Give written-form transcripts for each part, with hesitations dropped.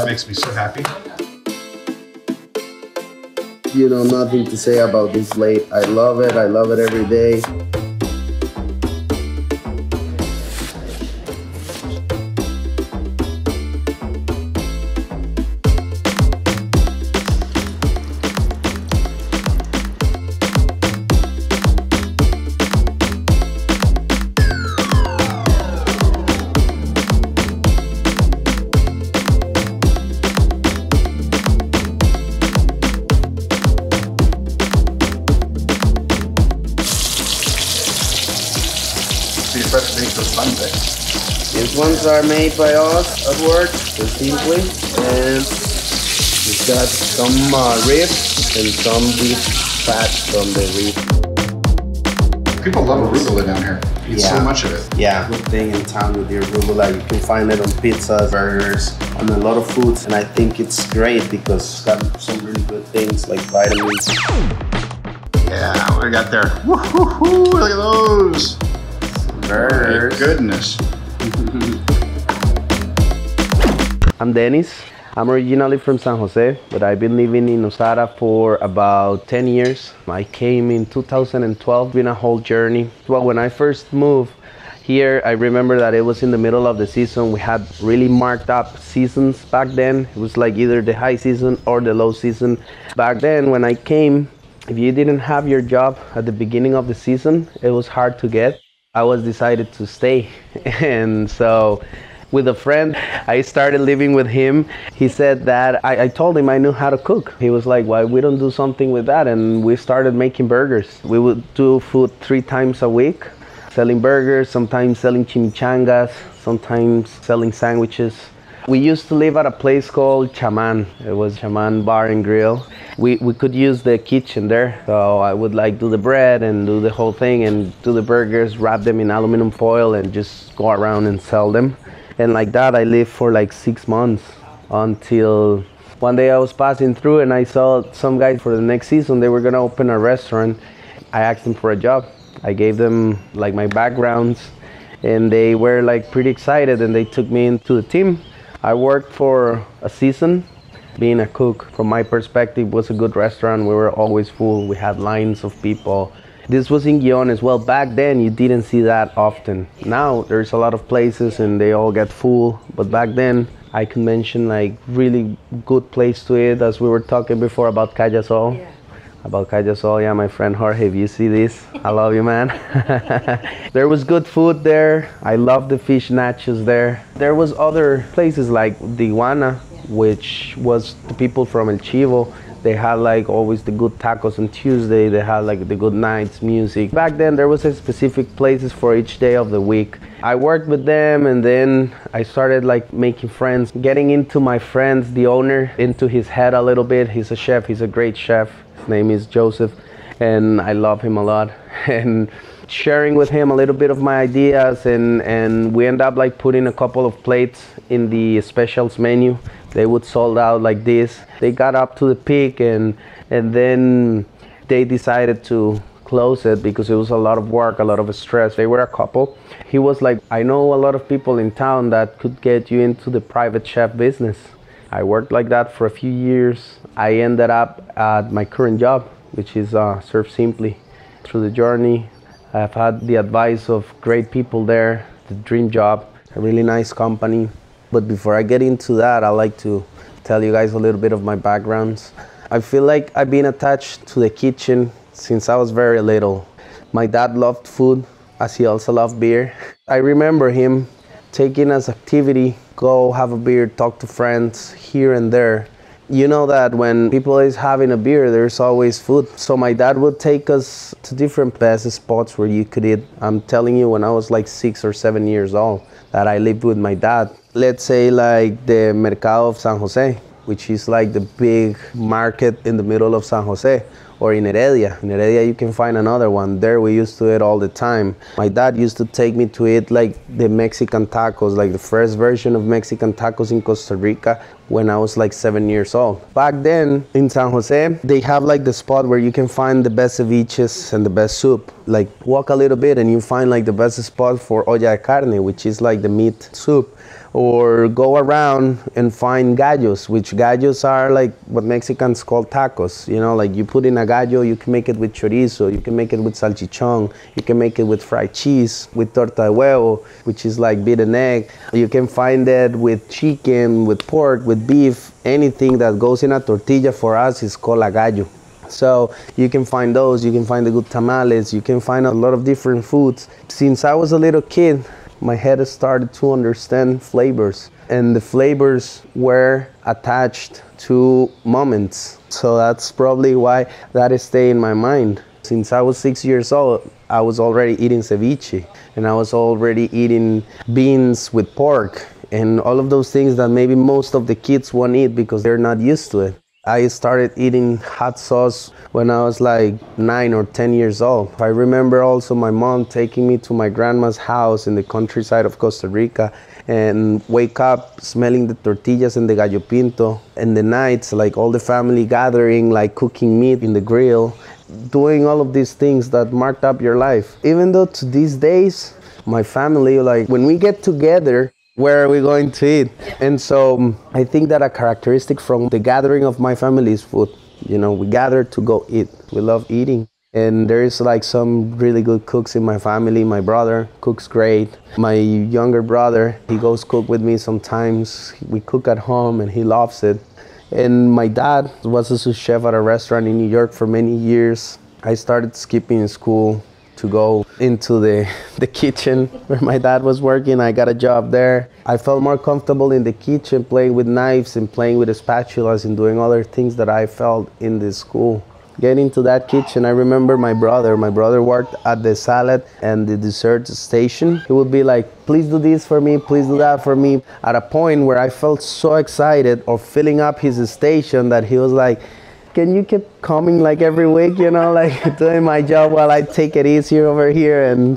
That makes me so happy. You know, nothing to say about this plate. I love it every day. These ones are made by us at work, so simply, and we've got some ribs and some beef fat from the rib. People love arugula down here. Eat so much of it. Yeah, good thing in town with the arugula. You can find it on pizzas, burgers, on a lot of foods, and I think it's great because it's got some really good things like vitamins. Yeah, what do we got there? Woo-hoo-hoo, look at those. Burgers. My goodness. I'm Denis. I'm originally from San Jose, but I've been living in Nosara for about 10 years. I came in 2012, been a whole journey. Well, when I first moved here, I remember that it was in the middle of the season. We had really marked up seasons back then. It was like either the high season or the low season. Back then, when I came, if you didn't have your job at the beginning of the season, it was hard to get. I was decided to stay, and so with a friend, I started living with him. He said that I told him I knew how to cook. He was like, why we don't do something with that? And we started making burgers. We would do food 3 times a week, selling burgers, sometimes selling chimichangas, sometimes selling sandwiches. We used to live at a place called Chaman. It was Chaman Bar and Grill. We could use the kitchen there. So I would like do the bread and do the whole thing and do the burgers, wrap them in aluminum foil and just go around and sell them. And like that, I lived for like 6 months until one day I was passing through and I saw some guys for the next season, they were gonna open a restaurant. I asked them for a job. I gave them like my backgrounds and they were like pretty excited and they took me into the team. I worked for a season being a cook. From my perspective, it was a good restaurant. We were always full. We had lines of people. This was in Guion as well. Back then, you didn't see that often. Now, there's a lot of places and they all get full. But back then, I can mention like really good place to eat, as we were talking before about Cajasol. Yeah. About Cajasol, yeah, my friend Jorge, if you see this, I love you, man. There was good food there. I love the fish nachos there. There was other places like Diguana, which was the people from El Chivo. They had like always the good tacos on Tuesday. They had like the good nights, music. Back then there was a specific places for each day of the week. I worked with them and then I started like making friends, getting into my friends, the owner, into his head a little bit. He's a chef, he's a great chef. His name is Joseph and I love him a lot. And sharing with him a little bit of my ideas and we end up like putting a couple of plates in the specials menu. They would sold out like this. They got up to the peak and then they decided to close it because it was a lot of work, a lot of stress. They were a couple. He was like, I know a lot of people in town that could get you into the private chef business. I worked like that for a few years. I ended up at my current job, which is Serve Simply. Through the journey, I've had the advice of great people there, the dream job, a really nice company. But before I get into that, I'd like to tell you guys a little bit of my backgrounds. I feel like I've been attached to the kitchen since I was very little. My dad loved food, as he also loved beer. I remember him taking as activity, go have a beer, talk to friends here and there. You know that when people is having a beer, there's always food. So my dad would take us to different best spots where you could eat. I'm telling you, when I was like 6 or 7 years old, that I lived with my dad. Let's say like the Mercado of San Jose, which is like the big market in the middle of San Jose. Or in Heredia. In Heredia you can find another one. There we used to eat all the time. My dad used to take me to eat like the Mexican tacos, like the first version of Mexican tacos in Costa Rica when I was like 7 years old. Back then in San Jose, they have like the spot where you can find the best ceviches and the best soup. Like walk a little bit and you find like the best spot for olla de carne, which is like the meat soup. or go around and find gallos, which gallos are like what Mexicans call tacos. You know, like you put in a gallo, you can make it with chorizo, you can make it with salchichon, you can make it with fried cheese, with torta de huevo, which is like beaten egg. You can find it with chicken, with pork, with beef. Anything that goes in a tortilla for us is called a gallo. So you can find those, you can find the good tamales, you can find a lot of different foods. Since I was a little kid, my head started to understand flavors, and the flavors were attached to moments. So that's probably why that stayed in my mind. Since I was 6 years old, I was already eating ceviche, and I was already eating beans with pork, and all of those things that maybe most of the kids won't eat because they're not used to it. I started eating hot sauce when I was like 9 or 10 years old. I remember also my mom taking me to my grandma's house in the countryside of Costa Rica and wake up smelling the tortillas and the gallo pinto. And the nights, like all the family gathering, like cooking meat in the grill, doing all of these things that marked up your life. Even though to these days, my family, like when we get together, where are we going to eat? And so I think that a characteristic from the gathering of my family is food. You know, we gather to go eat. We love eating. And there's like some really good cooks in my family. My brother cooks great. My younger brother, he goes cook with me sometimes. We cook at home and he loves it. And my dad was a sous chef at a restaurant in New York for many years. I started skipping school to go into the kitchen where my dad was working. I got a job there. I felt more comfortable in the kitchen playing with knives and playing with spatulas and doing other things that I felt in the school. Getting to that kitchen, I remember my brother worked at the salad and the dessert station. He would be like, please do this for me, please do that for me. At a point where I felt so excited of filling up his station that he was like, can you keep coming like every week, you know, like doing my job while I take it easier over here and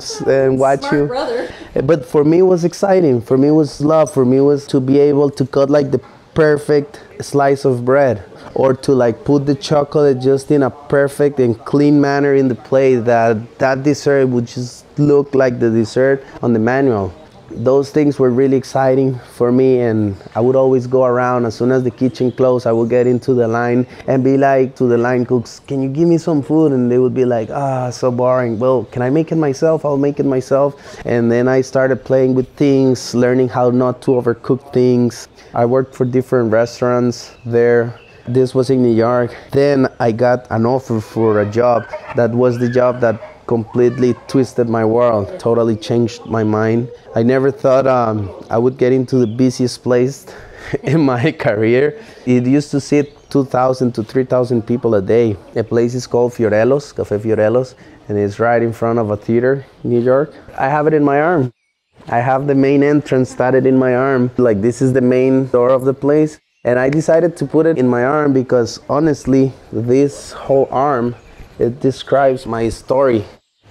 watch Smart you. Brother. But for me it was exciting. For me it was love. For me it was to be able to cut like the perfect slice of bread, or to like put the chocolate just in a perfect and clean manner in the plate that dessert would just look like the dessert on the manual. Those things were really exciting for me, and I would always go around. As soon as the kitchen closed, I would get into the line and be like to the line cooks, can you give me some food? And they would be like, so boring. Well, can I make it myself? I'll make it myself. And then I started playing with things, learning how not to overcook things. I worked for different restaurants there. This was in New York. Then I got an offer for a job that was the job that completely twisted my world, totally changed my mind. I never thought I would get into the busiest place in my career. It used to sit 2,000 to 3,000 people a day. The place is called Fiorelos, Café Fiorelos, and it's right in front of a theater in New York. I have it in my arm. I have the main entrance started in my arm. Like, this is the main door of the place. And I decided to put it in my arm because honestly, this whole arm, it describes my story.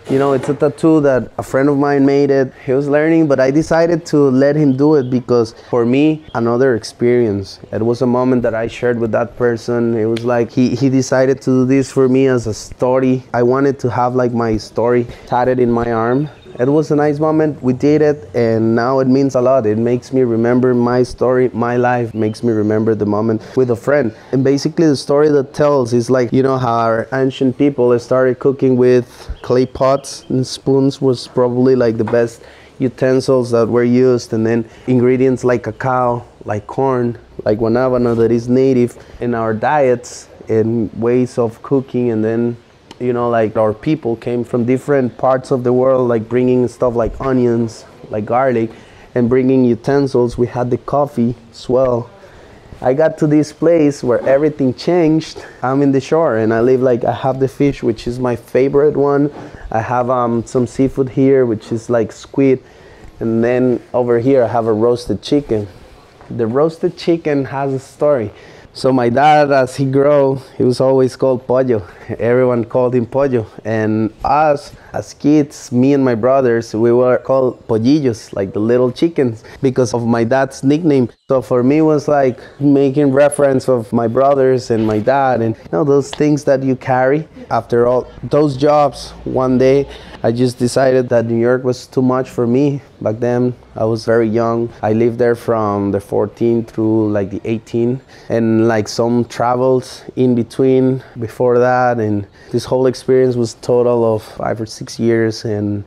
You know, it's a tattoo that a friend of mine made it. He was learning, but I decided to let him do it because for me, another experience. It was a moment that I shared with that person. It was like he decided to do this for me as a story. I wanted to have like my story tatted in my arm. It was a nice moment. We did it, and now it means a lot. It makes me remember my story, my life, makes me remember the moment with a friend. And basically the story that tells is like, you know, how our ancient people started cooking with clay pots, and spoons was probably like the best utensils that were used, and then ingredients like cacao, like corn, like guanabana that is native in our diets and ways of cooking. And then, you know, like our people came from different parts of the world, like bringing stuff like onions, like garlic, and bringing utensils. We had the coffee as well. I got to this place where everything changed. I'm in the shore and I live like, I have the fish, which is my favorite one. I have some seafood here, which is like squid. And then over here I have a roasted chicken. The roasted chicken has a story. So my dad, as he grew, he was always called Pollo. Everyone called him Pollo. And us, as kids, me and my brothers, we were called Pollillos, like the little chickens, because of my dad's nickname. So So for me, it was like making reference of my brothers and my dad, and those things that you carry. After all those jobs, one day I just decided that New York was too much for me. Back then, I was very young. I lived there from the 14 through like the 18, and like some travels in between before that, and this whole experience was total of 5 or 6 years. And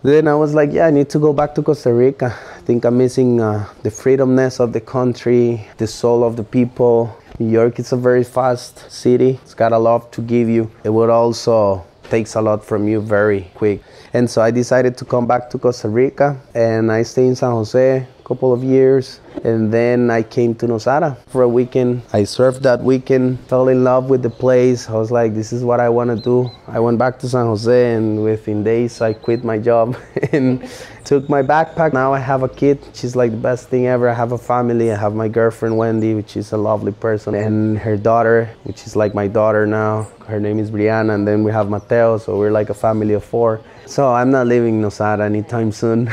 then I was like, yeah, I need to go back to Costa Rica. I think I'm missing the freedomness of the country, the soul of the people. New York is a very fast city. It's got a lot to give you. It would also takes a lot from you very quick. And so I decided to come back to Costa Rica, and I stayed in San Jose a couple of years, and then I came to Nosara for a weekend. I surfed that weekend, fell in love with the place. I was like, this is what I want to do. I went back to San Jose, and within days I quit my job and took my backpack. Now I have a kid. She's like the best thing ever. I have a family. I have my girlfriend Wendy, which is a lovely person, and her daughter, which is like my daughter now. Her name is Brianna, and then we have Mateo, so we're like a family of 4. So I'm not leaving Nosara anytime soon.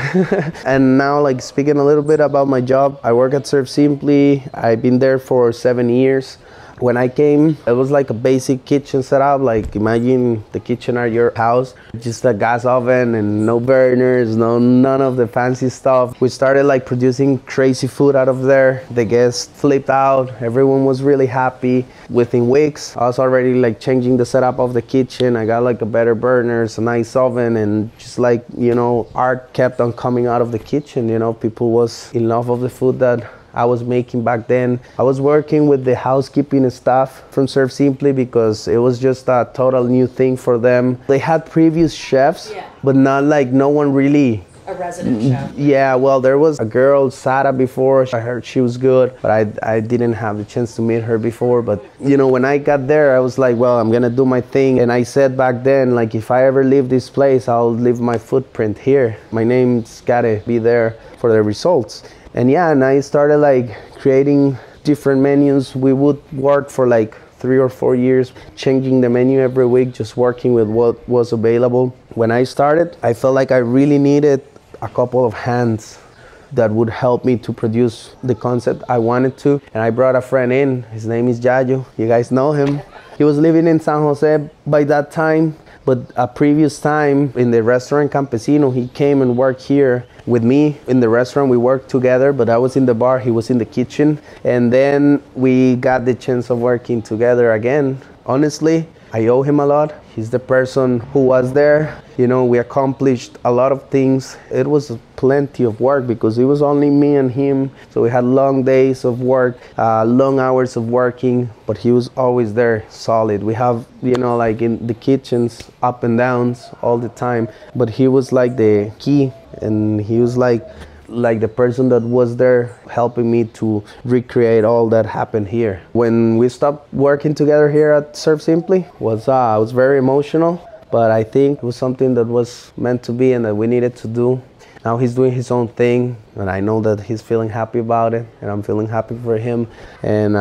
And now, like, speaking a little bit about my job, I work at Surf Simply. I've been there for 7 years. When I came, it was like a basic kitchen setup. Like, imagine the kitchen at your house, just a gas oven and no burners, none of the fancy stuff. We started like producing crazy food out of there. The guests flipped out. Everyone was really happy. Within weeks, I was already like changing the setup of the kitchen. I got like a better burners, a nice oven, and just like, art kept on coming out of the kitchen. People was in love of the food that I was making back then. I was working with the housekeeping staff from Surf Simply because it was just a total new thing for them. They had previous chefs, but not like no one really. A resident chef. Yeah, well, there was a girl, Saira, before. I heard she was good, but I didn't have the chance to meet her before. But, when I got there, I was like, well, I'm gonna do my thing. And I said back then, like, if I ever leave this place, I'll leave my footprint here. My name's gotta be there for the results. And and I started like creating different menus. We would work for like 3 or 4 years, changing the menu every week, just working with what was available. When I started, I felt like I really needed a couple of hands that would help me to produce the concept I wanted to. And I brought a friend in. His name is Yayo. You guys know him. He was living in San Jose by that time, but a previous time in the restaurant Campesino, he came and worked here with me in the restaurant. We worked together, but I was in the bar, he was in the kitchen. And then we got the chance of working together again. Honestly, I owe him a lot. He's the person who was there. We accomplished a lot of things. It was plenty of work because it was only me and him. So we had long days of work, long hours of working, but he was always there, solid. We have, like in the kitchens, up and downs all the time, but he was like the key, and he was like the person that was there helping me to recreate all that happened here. When we stopped working together here at Surf Simply, was very emotional, but I think it was something that was meant to be and that we needed to do. Now he's doing his own thing, and I know that he's feeling happy about it, and I'm feeling happy for him. And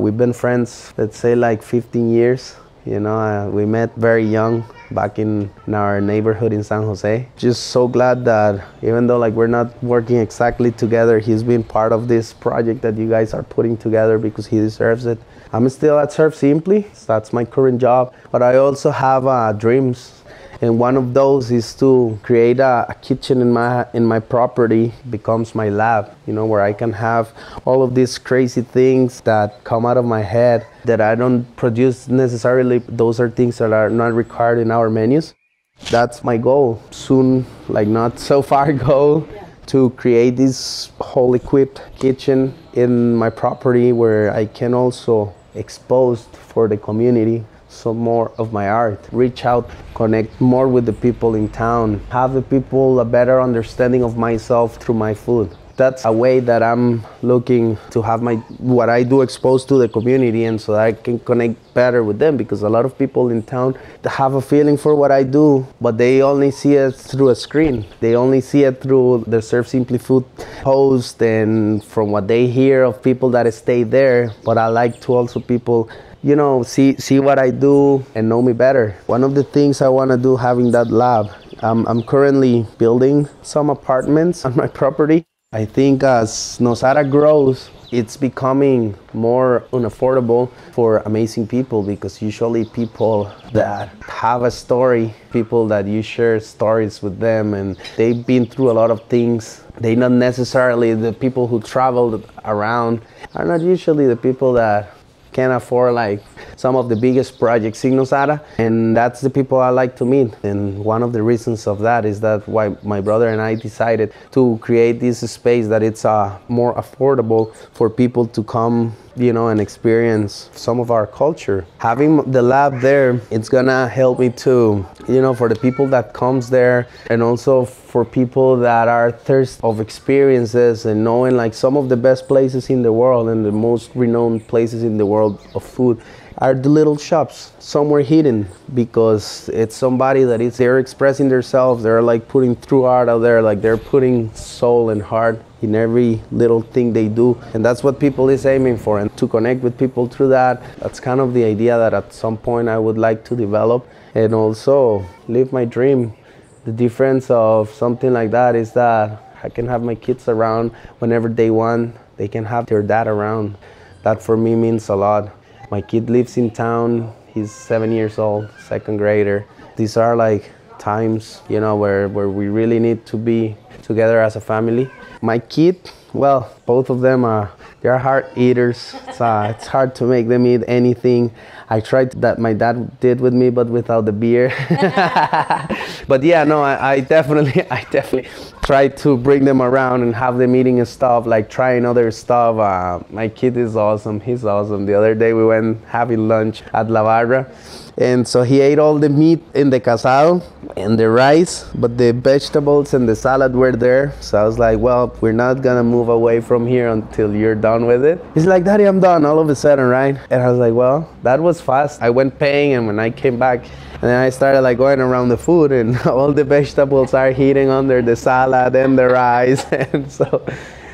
we've been friends, let's say like 15 years. We met very young back in our neighborhood in San Jose. Just so glad that even though like we're not working exactly together, he's been part of this project that you guys are putting together because he deserves it. I'm still at Surf Simply. That's my current job, but I also have dreams. And one of those is to create a kitchen in my property, becomes my lab, where I can have all of these crazy things that come out of my head that I don't produce necessarily. Those are things that are not required in our menus. That's my goal. Soon, like not so far goal, to create this whole equipped kitchen in my property where I can also expose for the community some more of my art, reach out, connect more with the people in town, have the people a better understanding of myself through my food. That's a way that I'm looking to have what I do exposed to the community, and so that I can connect better with them, because a lot of people in town have a feeling for what I do, but they only see it through a screen. They only see it through the Surf Simply Food post and from what they hear of people that stay there. But I like to also people see what I do and know me better. One of the things I want to do having that lab, I'm currently building some apartments on my property. I think as Nosara grows, it's becoming more unaffordable for amazing people, because usually people that have a story, people that you share stories with them and they've been through a lot of things, they not necessarily, the people who traveled around are not usually the people that can afford like some of the biggest projects in Nosara, and that's the people I like to meet. And one of the reasons of that is that why my brother and I decided to create this space that it's more affordable for people to come, you know, and experience some of our culture. Having the lab there, it's gonna help me to, you know, for the people that comes there, and also for people that are thirst of experiences and knowing like some of the best places in the world and the most renowned places in the world of food are the little shops somewhere hidden, because it's somebody that is, they're expressing themselves, they're like putting through art out there, like they're putting soul and heart in every little thing they do, and that's what people is aiming for. And to connect with people through that, that's kind of the idea that at some point I would like to develop and also live my dream. The difference of something like that is that I can have my kids around whenever they want. They can have their dad around. That for me means a lot. My kid lives in town. He's 7 years old, second grader. These are like times, you know, where we really need to be together as a family. My kid, well, both of them they're hard eaters. It's hard to make them eat anything. I tried that my dad did with me, but without the beer. But yeah, no, I definitely try to bring them around and have them eating stuff, like trying other stuff. My kid is awesome. He's awesome. The other day we went having lunch at La Barra, and so he ate all the meat in the casado and the rice, but the vegetables and the salad were there. So I was like, well, we're not gonna move away from here until you're done with it. He's like, Daddy, I'm done, all of a sudden, right? And I was like, well, that was fast. I went paying, and when I came back, and then I started like going around the food, and all the vegetables are heating under the salad and the rice. And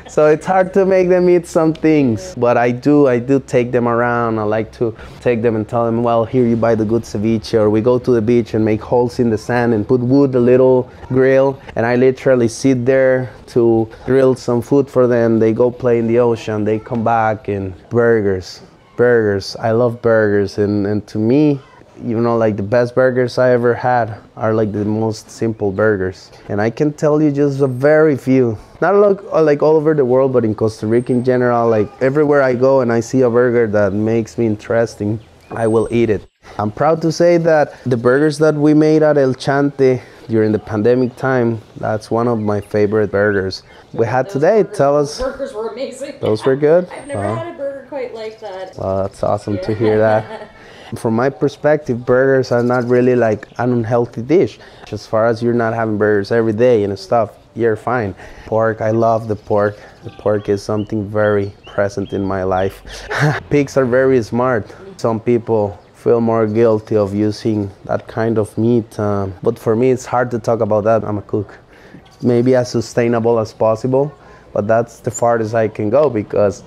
so it's hard to make them eat some things, but I do take them around. I like to take them and tell them, well, here you buy the good ceviche, or we go to the beach and make holes in the sand and put wood, a little grill, and I literally sit there to grill some food for them. They go play in the ocean, they come back, and burgers. I love burgers, and to me, you know, like the best burgers I ever had are like the most simple burgers. And I can tell you just a very few, not like all over the world, but in Costa Rica in general, like everywhere I go and I see a burger that makes me interesting, I will eat it. I'm proud to say that the burgers that we made at El Chante during the pandemic time, that's one of my favorite burgers. We had today, tell us. Burgers were amazing. Those were good? I've never had a burger quite like that. Well, that's awesome to hear that. From my perspective, burgers are not really like an unhealthy dish. As far as you're not having burgers every day and stuff, you're fine. Pork, I love the pork. The pork is something very present in my life. Pigs are very smart. Some people feel more guilty of using that kind of meat, but for me it's hard to talk about that. I'm a cook. Maybe as sustainable as possible, but that's the farthest I can go, because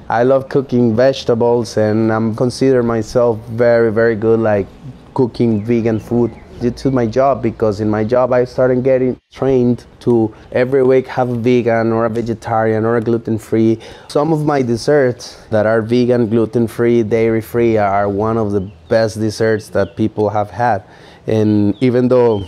I love cooking vegetables, and I'm consider myself very, very good like cooking vegan food due to my job, because in my job I started getting trained to every week have a vegan or a vegetarian or a gluten-free. Some of my desserts that are vegan, gluten-free, dairy-free are one of the best desserts that people have had. And even though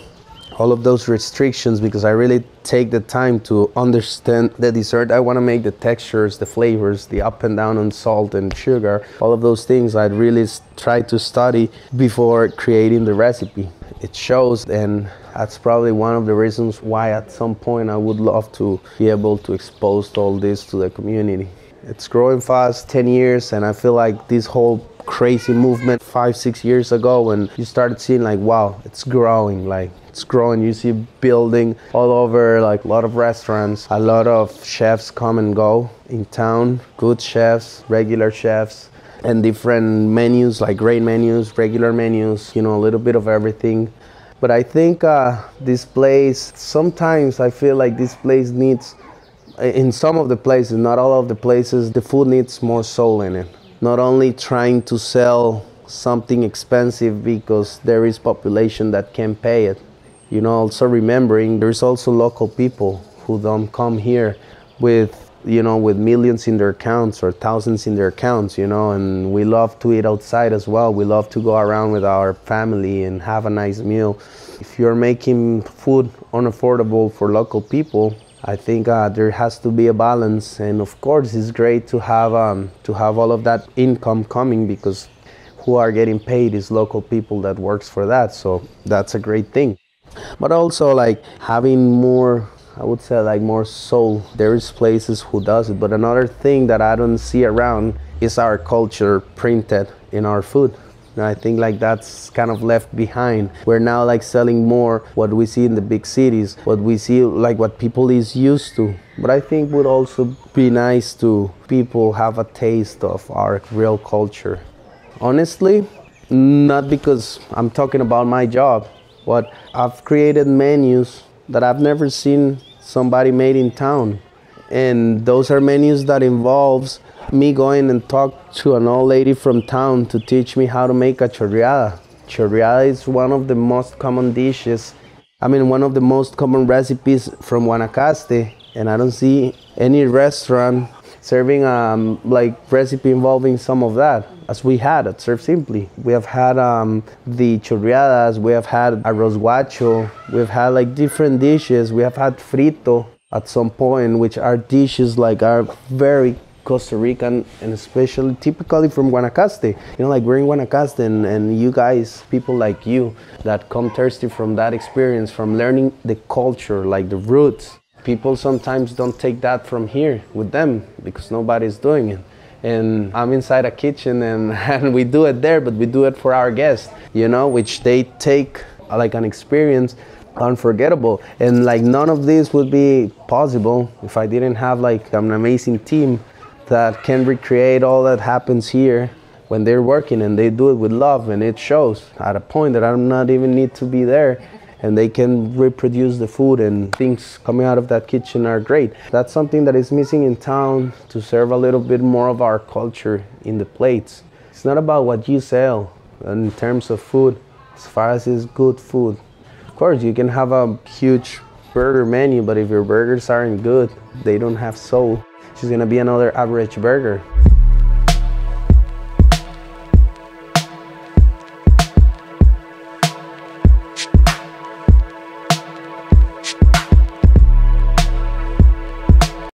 all of those restrictions, because I really take the time to understand the dessert. I want to make the textures, the flavors, the up and down on salt and sugar, all of those things I'd really try to study before creating the recipe. It shows, and that's probably one of the reasons why at some point I would love to be able to expose all this to the community. It's growing fast, 10 years, and I feel like this whole crazy movement 5-6 years ago, when you started seeing like, wow, it's growing, like it's growing. You see building all over, like a lot of restaurants, a lot of chefs come and go in town, good chefs, regular chefs, and different menus, like great menus, regular menus, you know, a little bit of everything. But I think this place, sometimes I feel like this place needs, in some of the places, not all of the places, the food needs more soul in it. Not only trying to sell something expensive because there is population that can pay it. You know, also remembering there's also local people who don't come here with, you know, with millions in their accounts or thousands in their accounts, you know, and we love to eat outside as well. We love to go around with our family and have a nice meal. If you're making food unaffordable for local people, I think there has to be a balance. And of course, it's great to have all of that income coming, because who are getting paid is local people that works for that. So that's a great thing. But also, like, having more, I would say, like, more soul. There is places who does it, but another thing that I don't see around is our culture printed in our food. And I think, like, that's kind of left behind. We're now, like, selling more what we see in the big cities, what we see, like, what people is used to. But I think would also be nice to people have a taste of our real culture. Honestly, not because I'm talking about my job, but I've created menus that I've never seen somebody made in town. And those are menus that involves me going and talk to an old lady from town to teach me how to make a chorreada. Chorreada is one of the most common dishes. One of the most common recipes from Guanacaste, and I don't see any restaurant serving like recipe involving some of that, as we had at Serve Simply. We have had the chorreadas, we have had arroz guacho, we've had like different dishes. We have had frito at some point, which are dishes like are very Costa Rican, and especially typically from Guanacaste. You know, like we're in Guanacaste, and you guys, people like you that come thirsty from that experience, from learning the culture, like the roots. People sometimes don't take that from here with them because nobody's doing it. And I'm inside a kitchen and we do it there, but we do it for our guests, you know, which they take like an experience unforgettable. And like none of this would be possible if I didn't have like an amazing team that can recreate all that happens here when they're working, and they do it with love, and it shows at a point that I do not even need to be there, and they can reproduce the food, and things coming out of that kitchen are great. That's something that is missing in town, to serve a little bit more of our culture in the plates. It's not about what you sell in terms of food, as far as it's good food. Of course, you can have a huge burger menu, but if your burgers aren't good, they don't have soul, it's just gonna be another average burger.